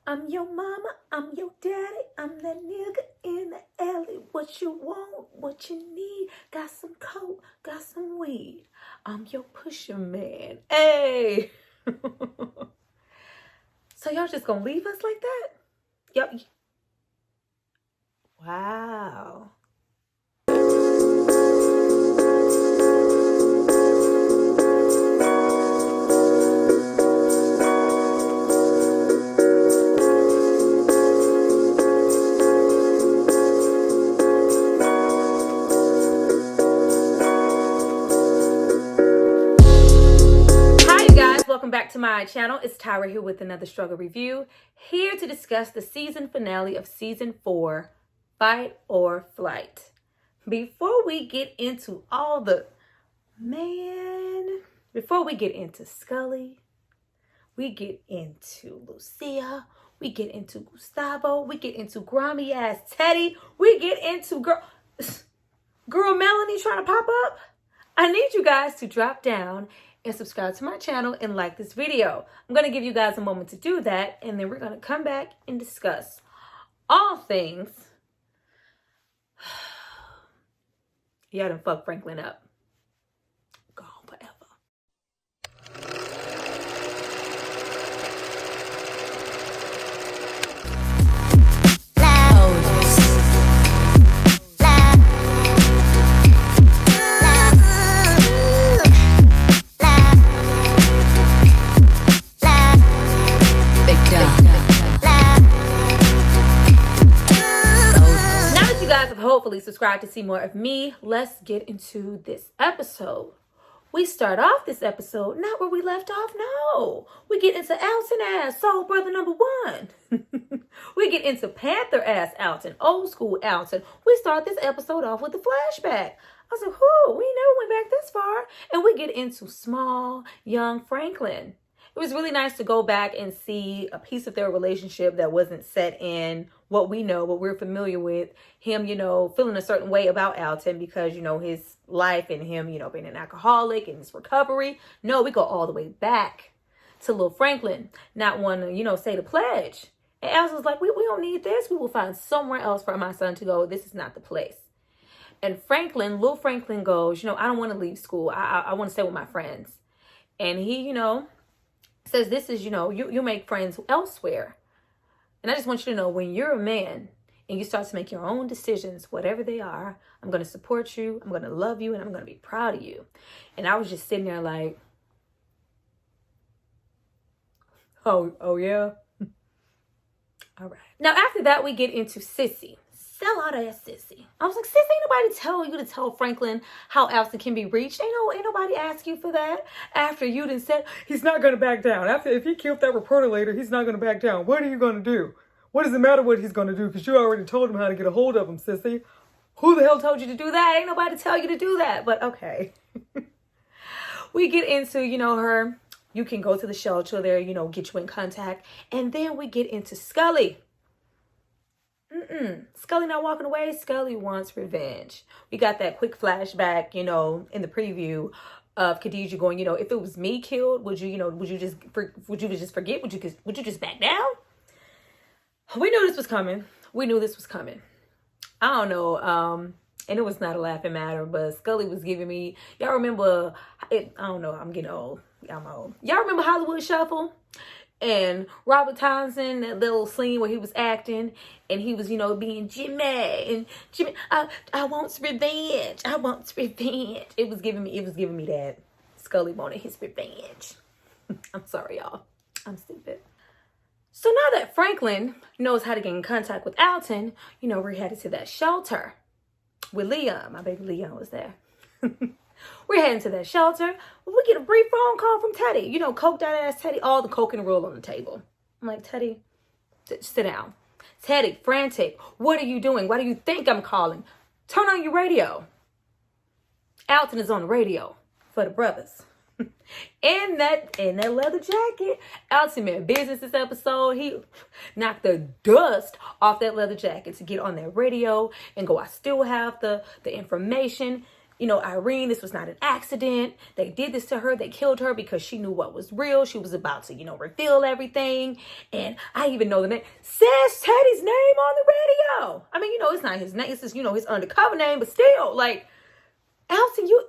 I'm your mama, I'm your daddy, I'm that nigga in the alley. What you want, what you need, got some coke, got some weed. I'm your pusher man. Hey! So y'all just gonna leave us like that? Yep. Wow. Welcome back to my channel. It's Tyra here with another struggle review, here to discuss the season finale of season 4, Fight or Flight. Before we get into all the before we get into Scully, we get into Lucia, we get into Gustavo, we get into grimy ass Teddy, we get into girl Melanie trying to pop up. I need you guys to drop down and subscribe to my channel and like this video. I'm going to give you guys a moment to do that, and then we're going to come back and discuss all things. Y'all done fuck Franklin up. Gone forever. Hopefully subscribe to see more of me. Let's get into this episode. We start off this episode not where we left off. No, we get into Alton ass soul brother number 1. We get into Panther ass Alton, old school Alton. We start this episode off with a flashback. I was like, whoo, we never went back this far. And we get into small young Franklin. It was really nice to go back and see a piece of their relationship that wasn't set in what we know, what we're familiar with. Him, feeling a certain way about Alton because, his life and him, being an alcoholic and his recovery. No, we go all the way back to little Franklin, not wanting to, say the pledge. And Alton was like, we don't need this. We will find somewhere else for my son to go. This is not the place. And little Franklin goes, I don't want to leave school. I want to stay with my friends. And he, says this is, you make friends elsewhere. And I just want you to know, when you're a man and you start to make your own decisions, whatever they are, I'm going to support you, I'm going to love you, and I'm going to be proud of you. And I was just sitting there like, oh yeah? All right. Now, after that, we get into Sissy. Sell out ass Sissy. I was like, sis, ain't nobody tell you to tell Franklin how Alton can be reached. Ain't nobody ask you for that. After you done said he's not gonna back down. After, if he killed that reporter later, he's not gonna back down. What are you gonna do? What does it matter what he's gonna do? Because you already told him how to get a hold of him, Sissy. Who the hell told you to do that? Ain't nobody tell you to do that. But okay. We get into, her. You can go to the shelter there, get you in contact. And then we get into Scully. Scully not walking away. Scully wants revenge. We got that quick flashback, in the preview of Khadijah going, if it was me killed, would you just forget? Would you just back down? We knew this was coming. I don't know. And it was not a laughing matter, but Scully was giving me, y'all remember it? I don't know. I'm getting old. I'm old. Y'all remember Hollywood Shuffle? And Robert Townsend, that little scene where he was acting and he was, being Jimmy and Jimmy, I want revenge. I want revenge. It was giving me that. Scully wanted his revenge. I'm sorry, y'all. I'm stupid. So now that Franklin knows how to get in contact with Alton, we're headed to that shelter with Leon. My baby Leon was there. We're heading to that shelter. We get a brief phone call from Teddy. Coked out ass Teddy. All the coke and roll on the table. I'm like, Teddy, sit down. Teddy, frantic. What are you doing? Why do you think I'm calling? Turn on your radio. Alton is on the radio for the brothers. In that leather jacket. Alton meant business this episode. He knocked the dust off that leather jacket to get on that radio and go, I still have the information. Irene, this was not an accident. They did this to her. They killed her because she knew what was real. She was about to, reveal everything. And I even know the name. Says Teddy's name on the radio. I mean, it's not his name. It's just, his undercover name. But still, like, Alton, you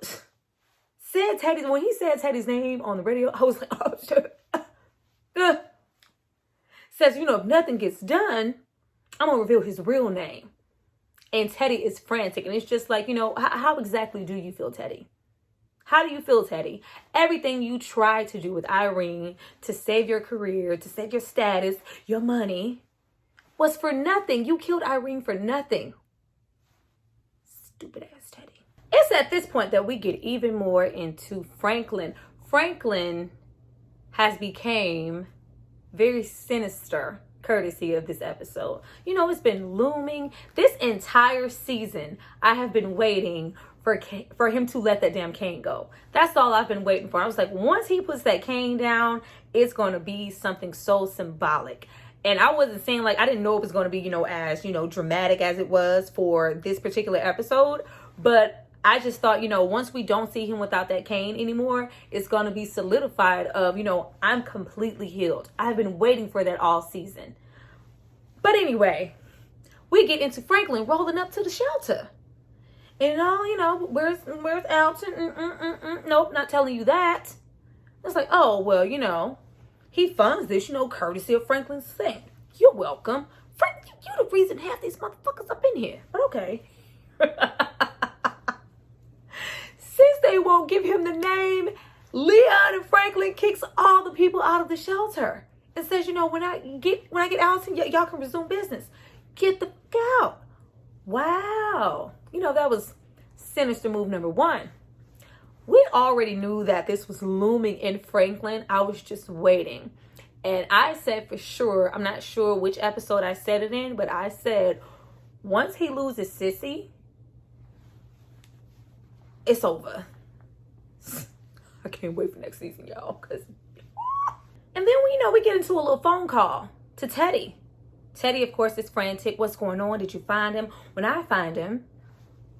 said Teddy's. When he said Teddy's name on the radio, I was like, oh, shit. Says, if nothing gets done, I'm going to reveal his real name. And Teddy is frantic. And it's just like, how exactly do you feel, Teddy? How do you feel, Teddy? Everything you tried to do with Irene to save your career, to save your status, your money, was for nothing. You killed Irene for nothing. Stupid ass Teddy. It's at this point that we get even more into Franklin. Franklin has become very sinister, courtesy of this episode. It's been looming this entire season. I have been waiting for him to let that damn cane go. That's all I've been waiting for. I was like, once he puts that cane down, it's going to be something so symbolic. And I wasn't saying, like, I didn't know it was going to be, as, dramatic as it was for this particular episode. But I just thought, once we don't see him without that cane anymore, it's going to be solidified of, I'm completely healed. I've been waiting for that all season. But anyway, we get into Franklin rolling up to the shelter. And where's Alton? Nope, not telling you that. It's like, oh, well, he funds this, courtesy of Franklin's thing. You're welcome. Frank, you're the reason half these motherfuckers up in here. But okay. Since they won't give him the name, Leon and Franklin kicks all the people out of the shelter and says, when I get Alton, y'all can resume business. Get the fuck out. Wow. That was sinister move number one. We already knew that this was looming in Franklin. I was just waiting. And I said for sure, I'm not sure which episode I said it in, but I said once he loses Sissy, it's over. I can't wait for next season, y'all. And then we get into a little phone call to Teddy. Teddy, of course, is frantic. What's going on? Did you find him? When I find him,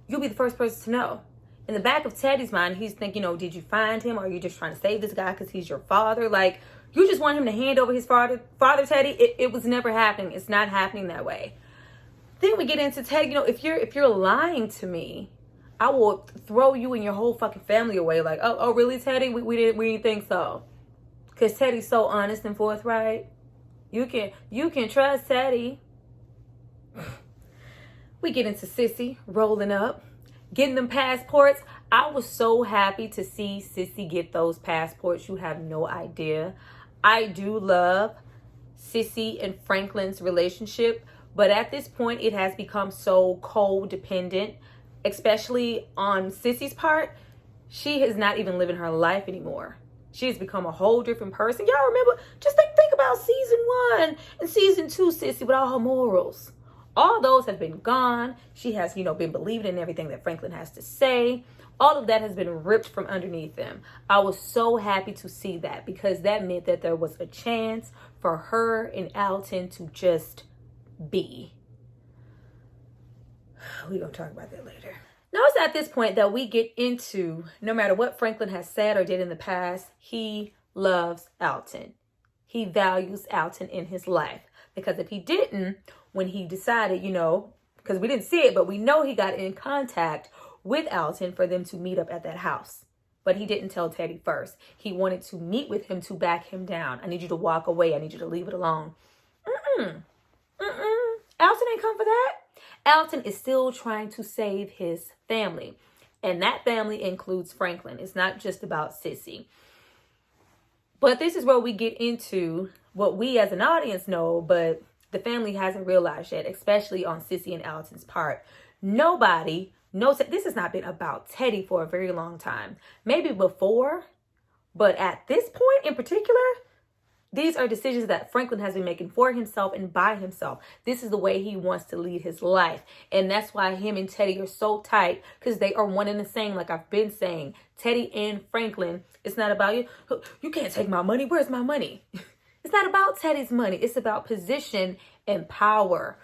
you'll be the first person to know. In the back of Teddy's mind, he's thinking, did you find him? Or are you just trying to save this guy because he's your father? Like, you just want him to hand over his father, Teddy. It was never happening. It's not happening that way. Then we get into Teddy. If you're lying to me, I will throw you and your whole fucking family away. Like, oh, really, Teddy? We didn't think so. Because Teddy's so honest and forthright. You can trust Teddy. We get into Sissy rolling up, getting them passports. I was so happy to see Sissy get those passports. You have no idea. I do love Sissy and Franklin's relationship, but at this point, it has become so codependent, especially on Sissy's part. She is not even living her life anymore. She has become a whole different person. Y'all remember, just think about season 1 and season 2 Sissy with all her morals. All those have been gone. She has, been believing in everything that Franklin has to say. All of that has been ripped from underneath them. I was so happy to see that because that meant that there was a chance for her and Alton to just be. We're going to talk about that later. Now it's at this point that we get into, no matter what Franklin has said or did in the past, he loves Alton. He values Alton in his life. Because if he didn't, when he decided, because we didn't see it, but we know he got in contact with Alton for them to meet up at that house. But he didn't tell Teddy first. He wanted to meet with him to back him down. I need you to walk away. I need you to leave it alone. Alton ain't come for that. Alton is still trying to save his family. And that family includes Franklin. It's not just about Sissy. But this is where we get into what we as an audience know, but the family hasn't realized yet, especially on Sissy and Alton's part. Nobody knows that this has not been about Teddy for a very long time. Maybe before, but at this point in particular, these are decisions that Franklin has been making for himself and by himself. This is the way he wants to lead his life. And that's why him and Teddy are so tight, because they are one and the same, like I've been saying. Teddy and Franklin, it's not about you. You can't take my money. Where's my money? It's not about Teddy's money. It's about position and power.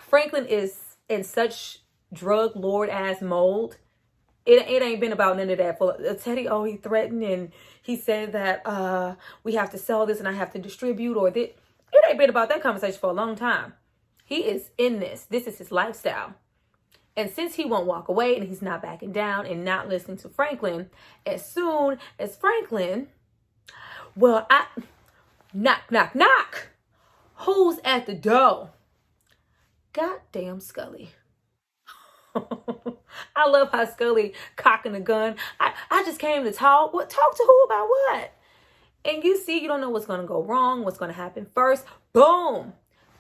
Franklin is in such drug lord ass mold It ain't been about none of that. For Teddy, oh, he threatened and he said that we have to sell this and I have to distribute or that. It ain't been about that conversation for a long time. He is in this. This is his lifestyle. And since he won't walk away and he's not backing down and not listening to Franklin, as soon as Franklin, well, knock, knock, knock. Who's at the door? Goddamn Scully. I love how Scully cocking a gun. I just came to talk. What? Talk to who about what? And you see, you don't know what's going to go wrong, what's going to happen first. Boom.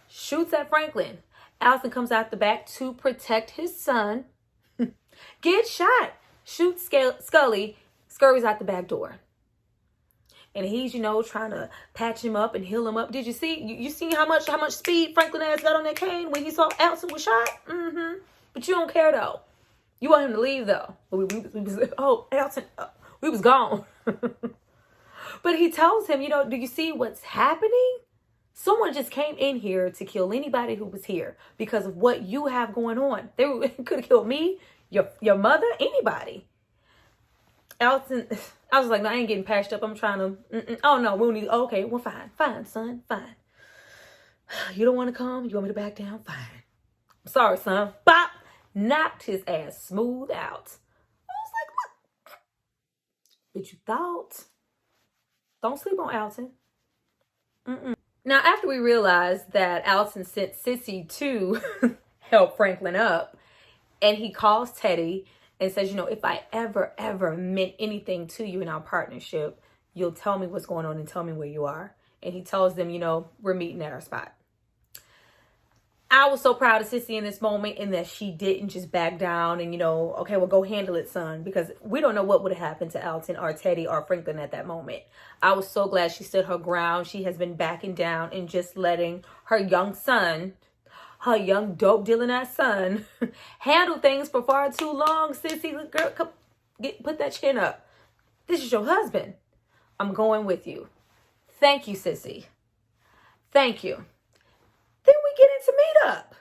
Shoots at Franklin. Allison comes out the back to protect his son. Gets shot. Shoots Scully. Scurries out the back door. And he's, trying to patch him up and heal him up. Did you see? You see how much speed Franklin has got on that cane when he saw Allison was shot? Mm-hmm. But you don't care, though. You want him to leave, though. Allison, we was gone. But he tells him, do you see what's happening? Someone just came in here to kill anybody who was here because of what you have going on. They could have killed me, your mother, anybody. Allison, I was like, no, I ain't getting patched up. I'm trying to, oh, no, we don't need, okay, well, fine, son, fine. You don't want to come? You want me to back down? Fine. I'm sorry, son. Bop! Knocked his ass smooth out. I was like, what? But you thought? Don't sleep on Allison. Now, after we realized that Allison sent Sissy to help Franklin up, and he calls Teddy and says, if I ever meant anything to you in our partnership, you'll tell me what's going on and tell me where you are. And he tells them, we're meeting at our spot. I was so proud of Sissy in this moment in that she didn't just back down and, okay, well, go handle it, son. Because we don't know what would have happened to Alton or Teddy or Franklin at that moment. I was so glad she stood her ground. She has been backing down and just letting her young son, her young dope dealing ass son, handle things for far too long. Sissy, girl, come, put that chin up. This is your husband. I'm going with you. Thank you, Sissy. Thank you. Then we get into meet up.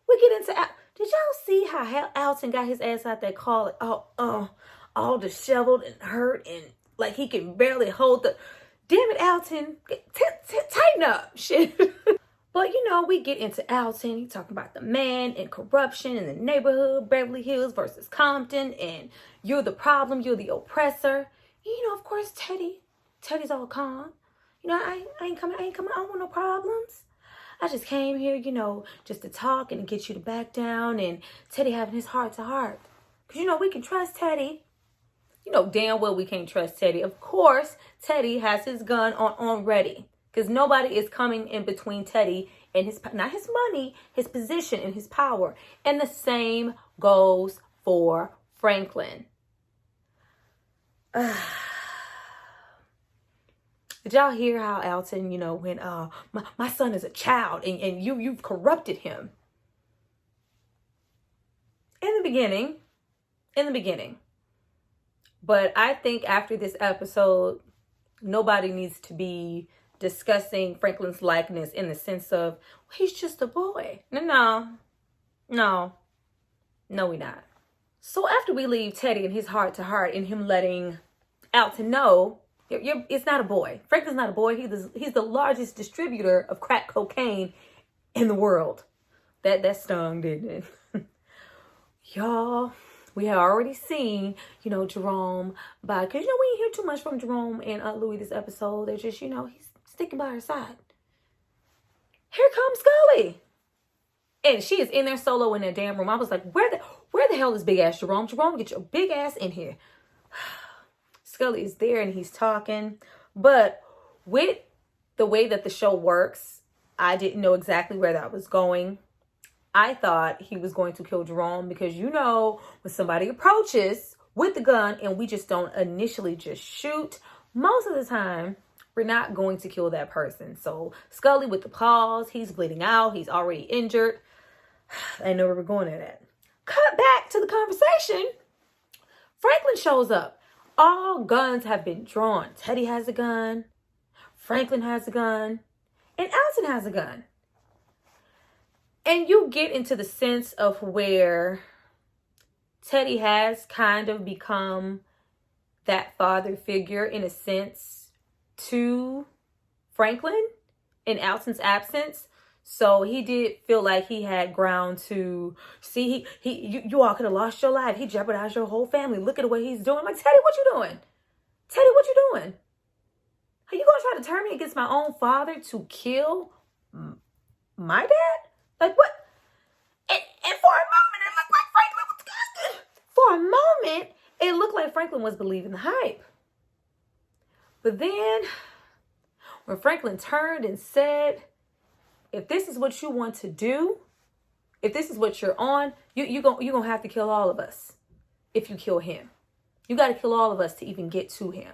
We get into, did y'all see how Alton got his ass out that car, all disheveled and hurt and like he can barely hold the, damn it, Alton, tighten up, shit. But we get into Alton. He talking about the man and corruption in the neighborhood, Beverly Hills versus Compton, and you're the problem, you're the oppressor. Of course, Teddy's all calm. I ain't coming, I don't want no problems. I just came here, just to talk and to get you to back down, and Teddy having his heart to heart. Because, we can trust Teddy. Damn well we can't trust Teddy. Of course, Teddy has his gun on ready. Because nobody is coming in between Teddy and not his money, his position and his power. And the same goes for Franklin. Did y'all hear how Alton, when my son is a child and you've corrupted him? In the beginning. But I think after this episode, nobody needs to be discussing Franklin's likeness in the sense of, well, he's just a boy. No, we're not. So after we leave Teddy and his heart to heart and him letting Alton know, it's not a boy. Franklin's not a boy. He's the largest distributor of crack cocaine in the world. That stung, didn't it? Y'all, we have already seen, Jerome because, we didn't hear too much from Jerome and Louis this episode. They're just, he's sticking by her side. Here comes Scully. And she is in there solo in that damn room. I was like, where the hell is big ass Jerome? Jerome, get your big ass in here. Scully is there and he's talking. But with the way that the show works, I didn't know exactly where that was going. I thought he was going to kill Jerome because, when somebody approaches with the gun and we just don't initially just shoot, most of the time, we're not going to kill that person. So Scully with the claws, he's bleeding out. He's already injured. I know where we're going at it. Cut back to the conversation. Franklin shows up. All guns have been drawn. Teddy has a gun. Franklin has a gun. And Alton has a gun. And you get into the sense of where Teddy has kind of become that father figure in a sense to Franklin in Alton's absence. So he did feel like he had ground to see. You all could have lost your life. He jeopardized your whole family. Look at what he's doing. I'm like, Teddy, what you doing? Teddy, what you doing? Are you gonna try to turn me against my own father to kill my dad? Like what? And for a moment, it looked like Franklin was. For a moment, it looked like Franklin was believing the hype. But then, when Franklin turned and said, if this is what you want to do, if this is what you're on, you're gonna have to kill all of us if you kill him. You got to kill all of us to even get to him.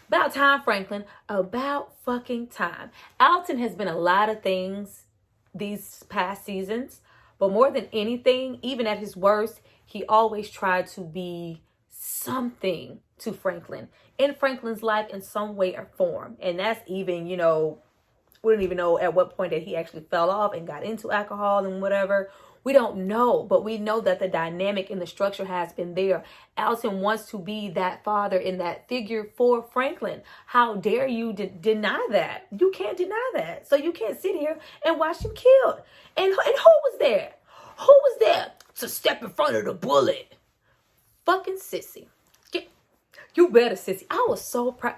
About time, Franklin. About fucking time. Alton has been a lot of things these past seasons, but more than anything, even at his worst, he always tried to be something to Franklin, in Franklin's life in some way or form. And that's even, we don't even know at what point that he actually fell off and got into alcohol and whatever. We don't know, but we know that the dynamic and the structure has been there. Alton wants to be that father and that figure for Franklin. How dare you deny that? You can't deny that. So you can't sit here and watch him killed. And who was there? Who was there to step in front of the bullet? Fucking Sissy. You better, Sissy. I was so proud.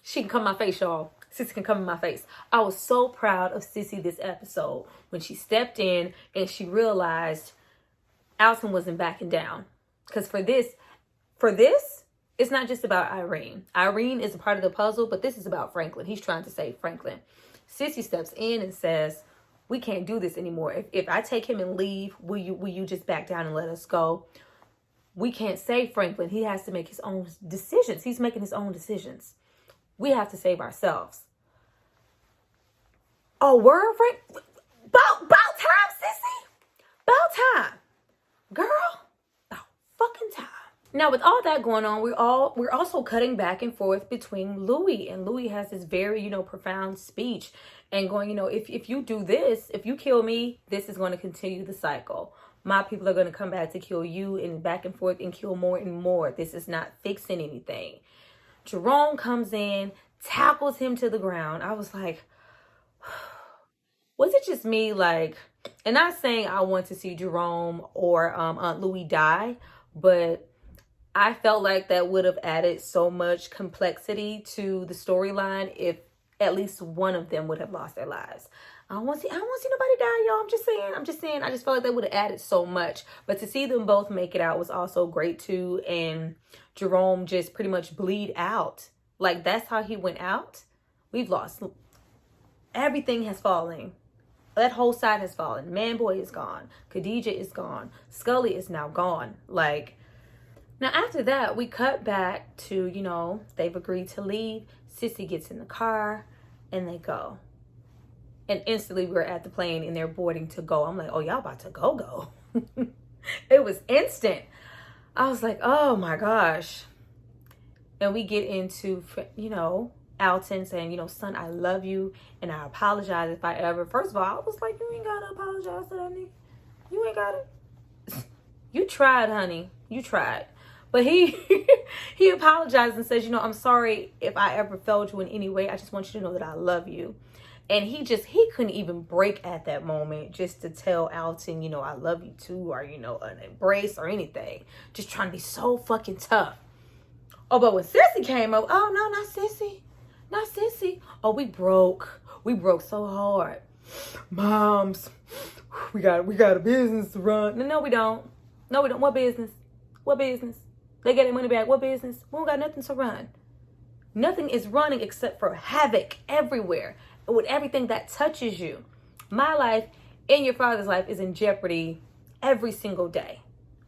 She can come in my face, y'all. Sissy can come in my face. I was so proud of Sissy this episode when she stepped in and she realized Alton wasn't backing down. Because for this, it's not just about Irene. Irene is a part of the puzzle, but this is about Franklin. He's trying to save Franklin. Sissy steps in and says, we can't do this anymore. If I take him and leave, will you just back down and let us go? We can't save Franklin. He has to make his own decisions. He's making his own decisions. We have to save ourselves. Oh, word, Frank? About time, Sissy. About time. Girl, about fucking time. Now, with all that going on, we're also cutting back and forth between Louis. And Louis has this very, profound speech and going, if you do this, if you kill me, this is going to continue the cycle. My people are going to come back to kill you and back and forth and kill more and more. This is not fixing anything. Jerome comes in, tackles him to the ground. I was like, was it just me? And not saying I want to see Jerome or Aunt Louie die, but I felt like that would have added so much complexity to the storyline if at least one of them would have lost their lives. I don't want to see nobody die, y'all. I'm just saying. I just felt like that would have added so much. But to see them both make it out was also great too. And Jerome just pretty much bleed out. That's how he went out. We've lost. Everything has fallen. That whole side has fallen. Manboy is gone. Khadijah is gone. Scully is now gone. Now after that, we cut back to, they've agreed to leave. Sissy gets in the car and they go. And instantly we're at the plane and they're boarding to go. I'm like, oh, y'all about to go. It was instant. I was like, oh my gosh. And we get into, Alton saying, son, I love you. And I apologize if I ever, first of all, I was like, you ain't got to apologize to that nigga. You ain't got to. You tried, honey. You tried. But he apologized and says, I'm sorry if I ever failed you in any way. I just want you to know that I love you. And he couldn't even break at that moment just to tell Alton, I love you too, or, an embrace or anything. Just trying to be so fucking tough. Oh, but when Sissy came up, oh, no, not Sissy. Not Sissy. Oh, we broke. We broke so hard. Moms, we got a business to run. No, we don't. No, we don't. What business? What business? They get their money back. What business? We don't got nothing to run. Nothing is running except for havoc everywhere. With everything that touches you. My life and your father's life is in jeopardy every single day.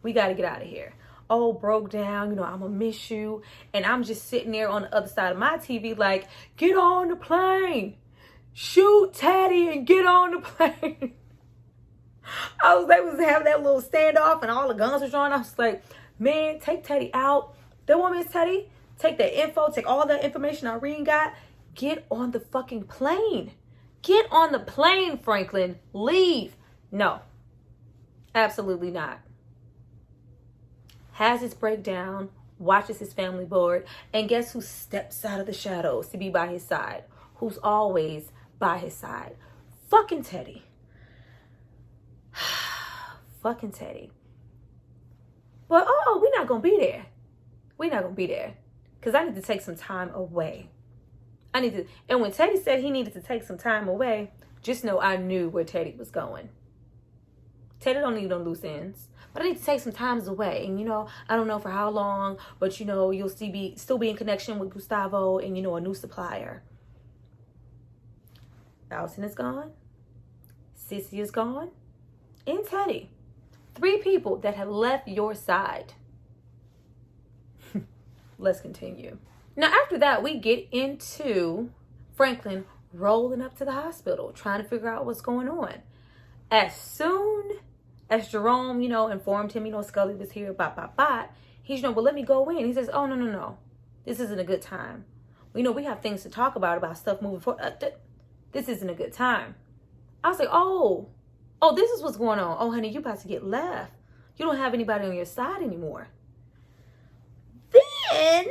We got to get out of here. Oh, broke down. I'm going to miss you. And I'm just sitting there on the other side of my TV like, get on the plane. Shoot Teddy and get on the plane. They was having that little standoff and all the guns were drawn. I was like, man, take Teddy out. They want Miss Teddy. Take that info. Take all that information Irene got. Get on the fucking plane. Get on the plane, Franklin. Leave. No. Absolutely not. has his breakdown, watches his family board, and guess who steps out of the shadows to be by his side? Who's always by his side? Fucking Teddy. Fucking Teddy. But we're not gonna be there. We're not gonna be there. Because I need to take some time away. And when Teddy said he needed to take some time away, just know I knew where Teddy was going. Teddy don't need no loose ends. But I need to take some times away. And, I don't know for how long, but, you'll still be in connection with Gustavo and, a new supplier. Alton is gone. Sissy is gone. And Teddy. 3 people that have left your side. Let's continue. Now, after that, we get into Franklin rolling up to the hospital, trying to figure out what's going on. As soon as Jerome, informed him, Scully was here, he's, well, let me go in. He says, oh, no. This isn't a good time. We have things to talk about stuff moving forward. This isn't a good time. I was like, oh, this is what's going on. Oh, honey, you about to get left. You don't have anybody on your side anymore. Then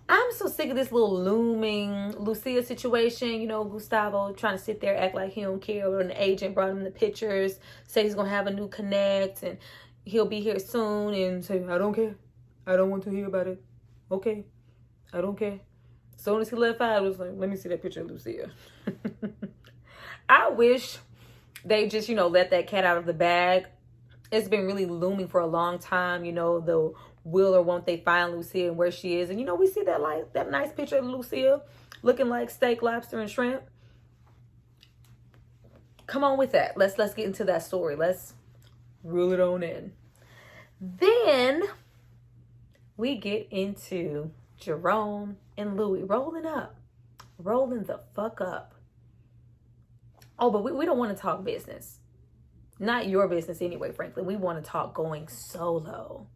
I'm so sick of this little looming Lucia situation. Gustavo trying to sit there, act like he don't care. Or an agent brought him the pictures, say he's going to have a new connect and he'll be here soon, and say, I don't care. I don't want to hear about it. Okay. I don't care. As soon as he left out, I was like, let me see that picture of Lucia. I wish they just, let that cat out of the bag. It's been really looming for a long time, the will or won't they find Lucia and where she is. And, we see that nice picture of Lucia looking like steak, lobster, and shrimp. Come on with that. Let's get into that story. Let's reel it on in. Then we get into Jerome and Louie rolling the fuck up. Oh, but we don't want to talk business. Not your business anyway, frankly. We want to talk going solo.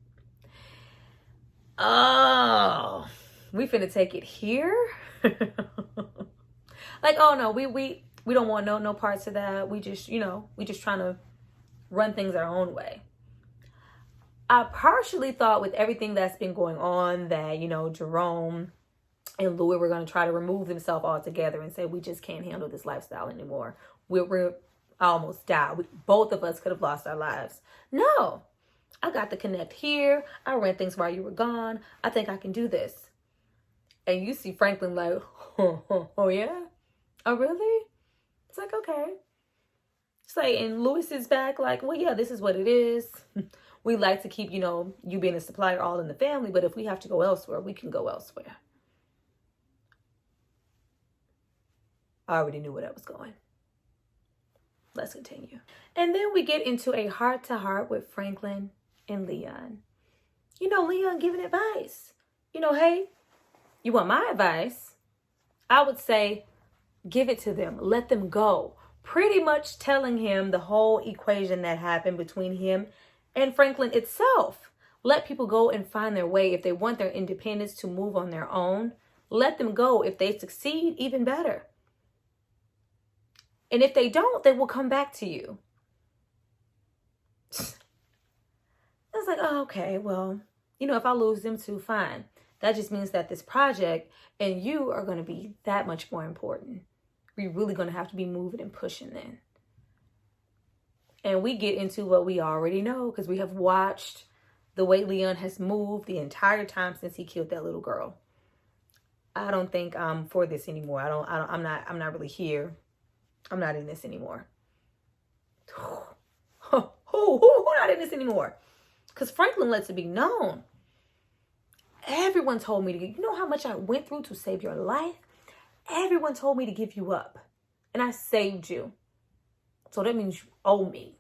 Oh, we finna take it here? Like, oh no, we don't want no parts of that. We just trying to run things our own way. I partially thought with everything that's been going on that, Jerome and Louis were going to try to remove themselves altogether and say, we just can't handle this lifestyle anymore. We're almost died. Both of us could have lost our lives. No, I got the connect here. I ran things while you were gone. I think I can do this. And you see Franklin like, oh yeah? Oh, really? It's like, okay. It's like, and Louis is back like, well, yeah, this is what it is. We like to keep, you being a supplier all in the family, but if we have to go elsewhere, we can go elsewhere. I already knew where that was going. Let's continue. And then we get into a heart-to-heart with Franklin and Leon. Leon giving advice. Hey, you want my advice? I would say, give it to them. Let them go. Pretty much telling him the whole equation that happened between him and Franklin itself. Let people go and find their way. If they want their independence to move on their own, let them go. If they succeed, even better. And if they don't, they will come back to you. I was like, oh, okay, well, if I lose them too, fine. That just means that this project and you are going to be that much more important. We're really going to have to be moving and pushing then. And we get into what we already know because we have watched the way Leon has moved the entire time since he killed that little girl. I don't think I'm for this anymore. I'm not really here. I'm not in this anymore. Who not in this anymore? Because Franklin lets it be known. Everyone told me to, how much I went through to save your life? Everyone told me to give you up. And I saved you. So that means you owe me.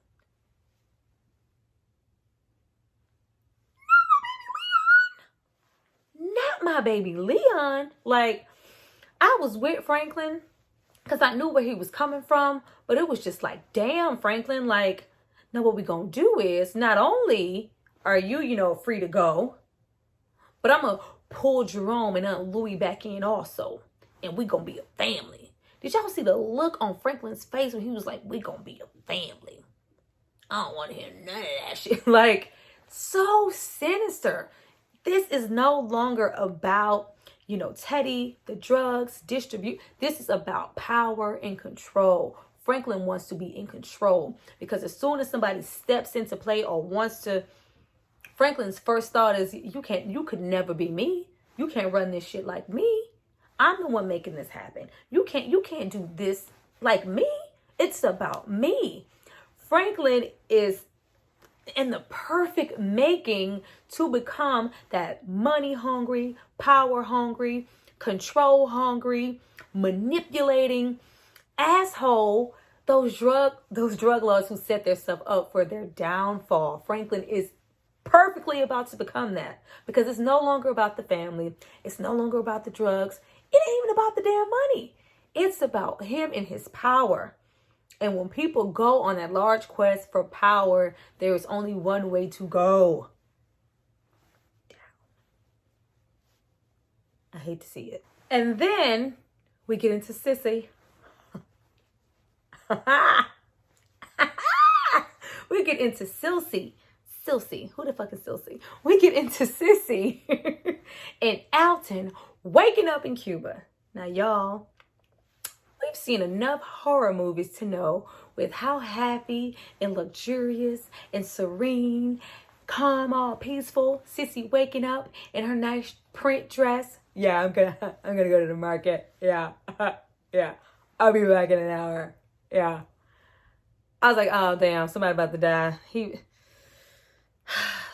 Not my baby Leon. Like, I was with Franklin because I knew where he was coming from. But it was just like, damn, Franklin. Like, now what we gonna do is, not only are you, free to go, but I'm gonna pull Jerome and Aunt Louie back in also. And we gonna be a family. Did y'all see the look on Franklin's face when he was like, we gonna be a family? I don't want to hear none of that shit. Like, So sinister. This is no longer about, Teddy, the drugs, distribute. This is about power and control. Franklin wants to be in control because as soon as somebody steps into play or wants to, Franklin's first thought is, you could never be me. You can't run this shit like me. I'm the one making this happen. You can't do this like me. It's about me. Franklin is in the perfect making to become that money hungry, power hungry, control hungry, manipulating asshole. Those drug lords who set themselves up for their downfall. Franklin is perfectly about to become that because it's no longer about the family. It's no longer about the drugs. It ain't even about the damn money. It's about him and his power. And when people go on that large quest for power, there is only one way to go. Down. I hate to see it. And then we get into Sissy. We get into Silsey. Who the fuck is Silsey? We get into Sissy and Alton waking up in Cuba. Now, y'all, we've seen enough horror movies to know with how happy and luxurious and serene, calm, all peaceful, Sissy waking up in her nice print dress. Yeah, I'm gonna go to the market. Yeah, yeah. I'll be back in an hour. Yeah. I was like, oh damn, somebody about to die.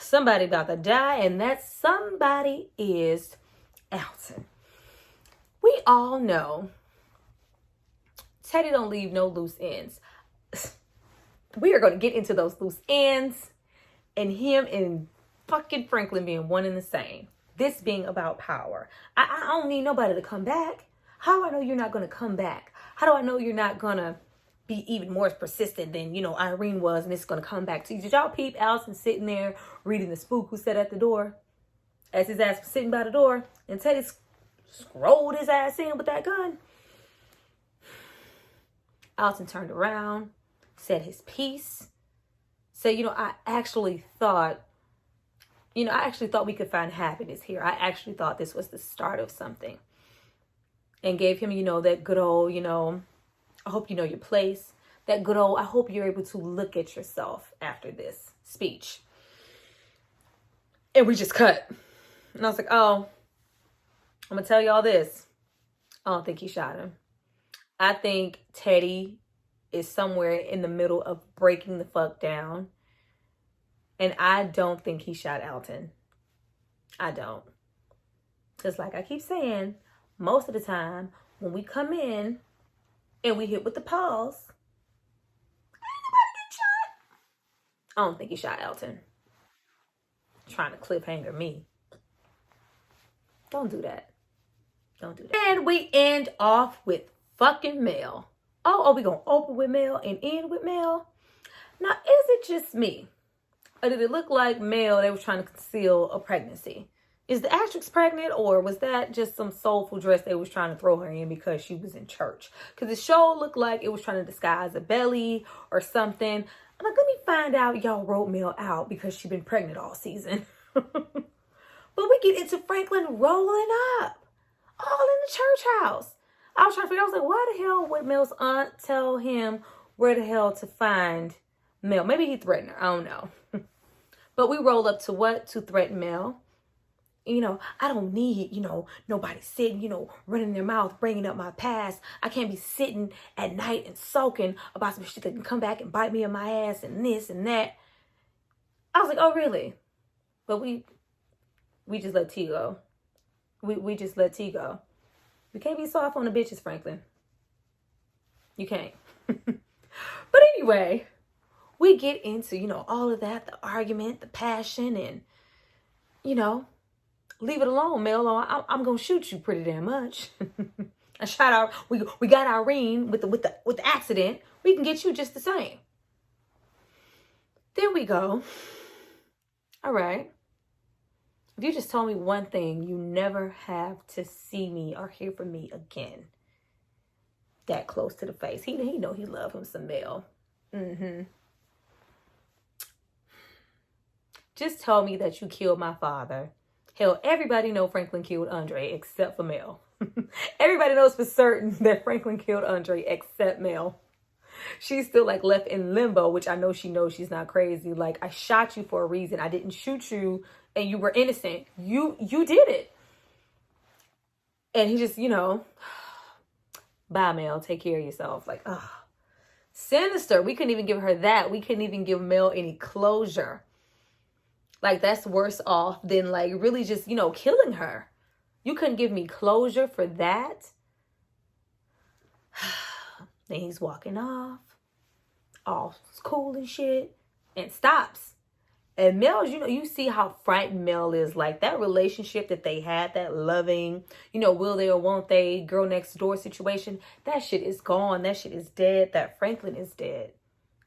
Somebody about to die, and that somebody is Alton. We all know Teddy don't leave no loose ends. We are going to get into those loose ends and him and fucking Franklin being one and the same. This being about power. I don't need nobody to come back. How do I know you're not going to come back? How do I know you're not going to be even more persistent than, Irene was, and it's going to come back to you? Did y'all peep Alton sitting there reading the spook who sat at the door as his ass was sitting by the door, and Teddy scrolled his ass in with that gun? Alton turned around, said his piece, said, I actually thought we could find happiness here. I actually thought this was the start of something. And gave him, that good old, I hope you know your place. That good old, I hope you're able to look at yourself after this speech. And we just cut. And I was like, oh, I'm going to tell y'all this. I don't think he shot him. I think Teddy is somewhere in the middle of breaking the fuck down. And I don't think he shot Alton. I don't. Because like I keep saying, most of the time when we come in and we hit with the pause, ain't nobody get shot. I don't think he shot Alton. Trying to cliffhanger me. Don't do that. Don't do that. And we end off with fucking Mel. Oh, we gonna open with Mel and end with Mel? Now, is it just me? Or did it look like Mel, they were trying to conceal a pregnancy? Is the actress pregnant, or was that just some soulful dress they was trying to throw her in because she was in church? Because the show looked like it was trying to disguise a belly or something. I'm like, let me find out y'all wrote Mel out because she's been pregnant all season. But we get into Franklin rolling up, all in the church house. I was trying to figure out, I was like, why the hell would Mel's aunt tell him where the hell to find Mel? Maybe he threatened her. I don't know. But we roll up to what? To threaten Mel. I don't need, nobody sitting, running their mouth, bringing up my past. I can't be sitting at night and sulking about some shit that can come back and bite me in my ass and this and that. I was like, oh, really? But we just let T go. We just let T go. You can't be soft on the bitches, Franklin. You can't. But anyway, we get into, all of that, the argument, the passion, and, leave it alone, Mel. I'm gonna shoot you pretty damn much. I shot our. We got Irene with the accident. We can get you just the same. There we go. All right. If you just told me one thing, you never have to see me or hear from me again. That close to the face. He know he love him some Mel. just tell me that you killed my father. Hell, everybody know Franklin killed Andre except for Mel. Everybody knows for certain that Franklin killed Andre except Mel. She's still like left in limbo, which I know she knows she's not crazy. Like, I shot you for a reason. I didn't shoot you and you were innocent. You did it. And he just, bye, Mel. Take care of yourself. Like, sinister. We couldn't even give her that. We couldn't even give Mel any closure. Like, that's worse off than like really just, killing her. You couldn't give me closure for that. Then he's walking off, all cool and shit, and stops. And Mel, you see how frightened Mel is. Like, that relationship that they had, that loving, will they or won't they, girl next door situation, that shit is gone. That shit is dead. That Franklin is dead.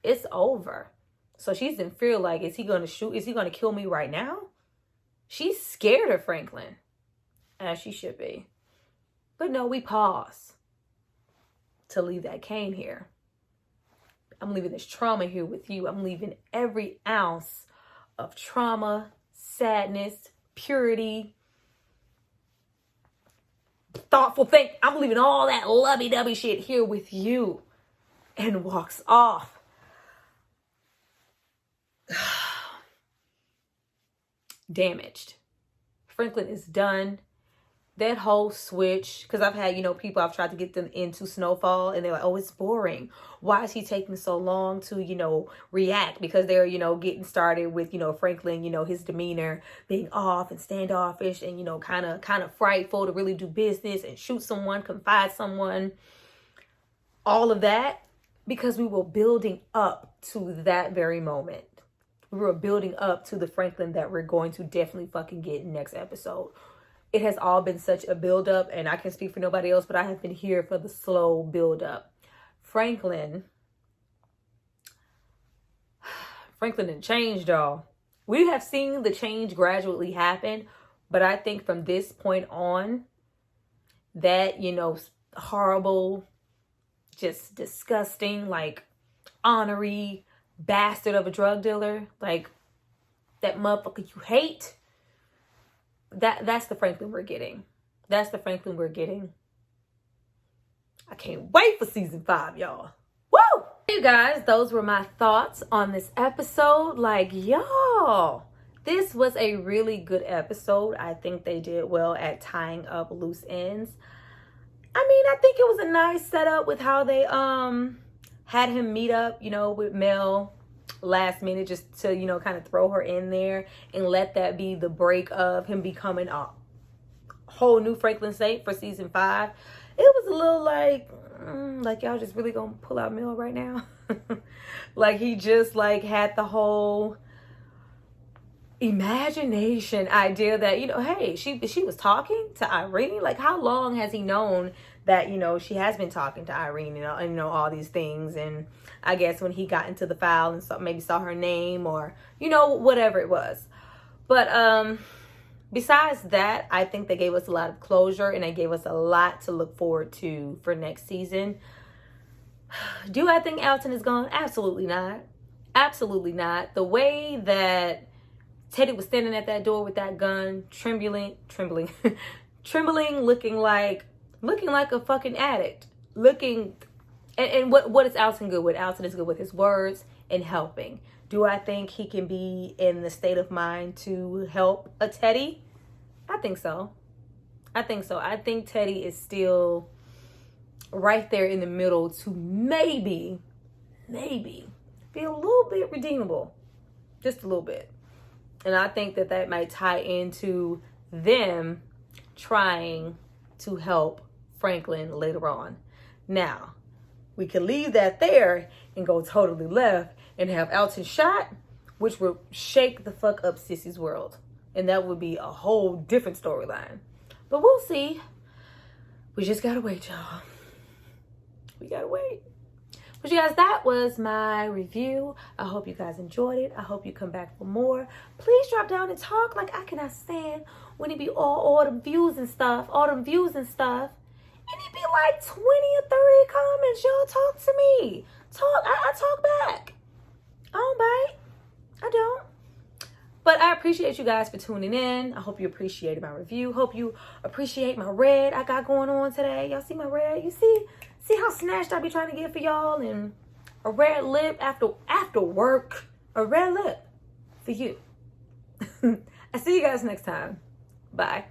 It's over. So she's in fear, like, is he going to shoot? Is he going to kill me right now? She's scared of Franklin, as she should be. But no, we pause to leave that cane here. I'm leaving this trauma here with you. I'm leaving every ounce of trauma, sadness, purity, thoughtful think. I'm leaving all that lovey-dovey shit here with you. And walks off. Damaged. Franklin is done. That whole switch, because I've had, people, I've tried to get them into Snowfall and they're like, oh, it's boring. Why is he taking so long to, react? Because they're, getting started with, Franklin, his demeanor being off and standoffish and, kind of frightful to really do business and shoot someone, confide someone, all of that, because we were building up to that very moment. We were building up to the Franklin that we're going to definitely fucking get next episode. It has all been such a build-up, and I can speak for nobody else, but I have been here for the slow build-up. Franklin didn't change, y'all. We have seen the change gradually happen, but I think from this point on, that, horrible, just disgusting, like, ornery bastard of a drug dealer, like, that motherfucker you hate, that's the Franklin we're getting. That's the Franklin we're getting. I can't wait for season 5, y'all. Woo! Hey, you guys, those were my thoughts on this episode. Like, y'all, this was a really good episode. I think they did well at tying up loose ends. I mean, I think it was a nice setup with how they had him meet up, with Mel last minute, just to, kind of throw her in there and let that be the break of him becoming a whole new Franklin Saint for season 5. It was a little like y'all just really gonna pull out Mel right now. Like, he just like had the whole imagination idea that, hey, she was talking to Irene. Like, how long has he known that, she has been talking to Irene, and all these things? And I guess when he got into the file and maybe saw her name or, whatever it was. But besides that, I think they gave us a lot of closure and they gave us a lot to look forward to for next season. Do I think Alton is gone? Absolutely not. Absolutely not. The way that Teddy was standing at that door with that gun, trembling, looking like a fucking addict. And what is Alton good with? Alton is good with his words and helping. Do I think he can be in the state of mind to help a Teddy? I think so. I think Teddy is still right there in the middle to maybe be a little bit redeemable. Just a little bit. And I think that might tie into them trying to help Franklin later on. Now, we could leave that there and go totally left and have Alton shot, which would shake the fuck up Sissy's world. And that would be a whole different storyline. But we'll see. We just gotta wait, y'all. We gotta wait. But you guys, that was my review. I hope you guys enjoyed it. I hope you come back for more. Please drop down and talk. Like, I cannot stand when it be all them views and stuff. And it be like 20 or 30 comments. Y'all talk to me. I talk back. I don't bite. I don't. But I appreciate you guys for tuning in. I hope you appreciated my review. Hope you appreciate my red I got going on today. Y'all see my red? You see how snatched I be trying to get for y'all? And a red lip after work. A red lip for you. I see you guys next time. Bye.